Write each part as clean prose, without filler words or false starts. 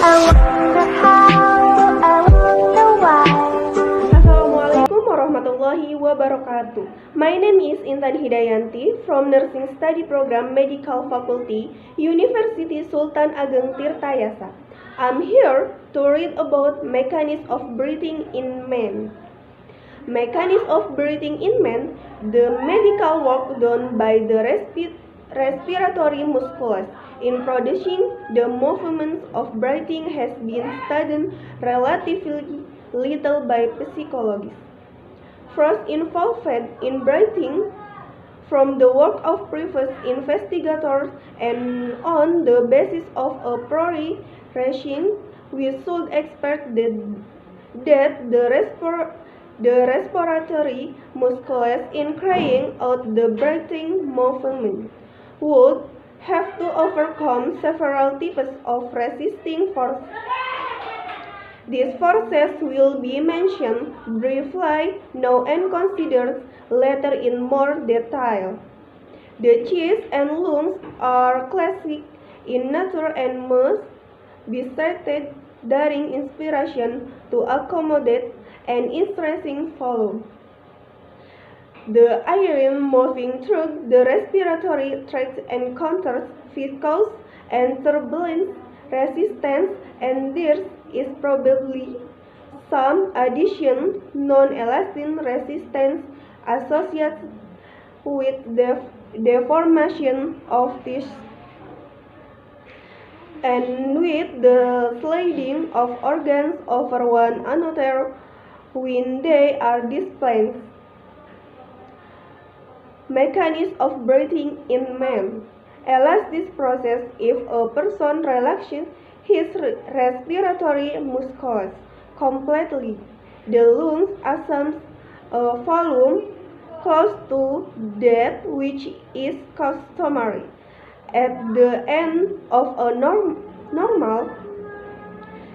Assalamualaikum warahmatullahi wabarakatuh. My name is INTAN Hidayanti from Nursing Study Program Medical Faculty, University Sultan Ageng Tirta. I'm here to read about mechanism of breathing in man. Mechanism of breathing in man, the medical work done by the respiratory muscules in producing the movements of breathing has been studied relatively little by psychologists. First involved in breathing from the work of previous investigators, and on the basis of a priori reasoning, we should expect that the respiratory muscles in carrying out the breathing movement would have to overcome several types of resisting forces. These forces will be mentioned briefly now and considered later in more detail. The chest and lungs are clastic in nature and must be stretched during inspiration to accommodate an increasing volume. The air moving through the respiratory tract encounters viscous and turbulent resistance, and there is probably some additional non-elastic resistance associated with the deformation of tissues and with the sliding of organs over one another when they are displaced. Mechanism of breathing in man. Allows this process if a person relaxes his respiratory muscles completely. The lungs assumes a volume close to that which is customary at the end of a normal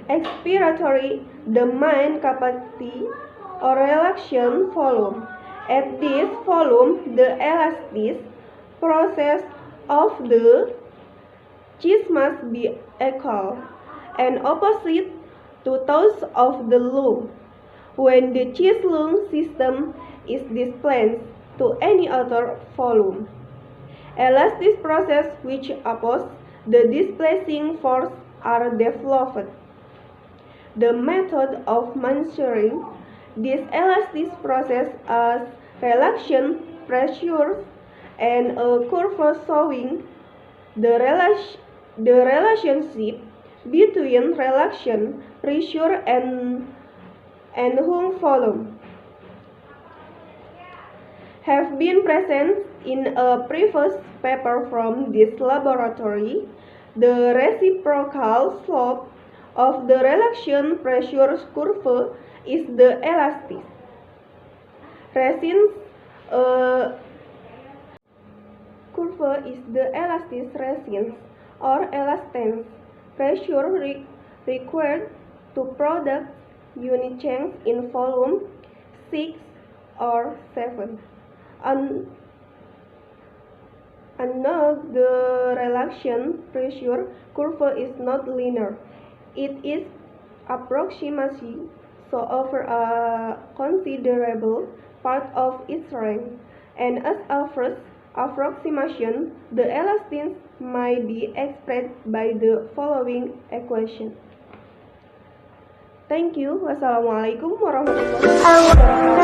expiratory, the main capacity or relaxation volume. At this volume, the elastic process of the chest must be equal and opposite to those of the lung. When the chest-lung system is displaced to any other volume, elastic process which oppose the displacing force are developed. The method of measuring this elastic process as relaxation pressure and a curve showing the relationship between relaxation pressure and lung volume have been present in a previous paper from this laboratory. The reciprocal slope of the relaxation pressure curve is the elastic. Resistance curve is the elastic resistance or elastance pressure required to produce unit change in volume 6 or 7. The relaxation pressure curve is not linear. It is approximation, so over a considerable part of its range, and as a first approximation, the elastance might be expressed by the following equation. Thank you. Wassalamualaikum warahmatullahi wabarakatuh.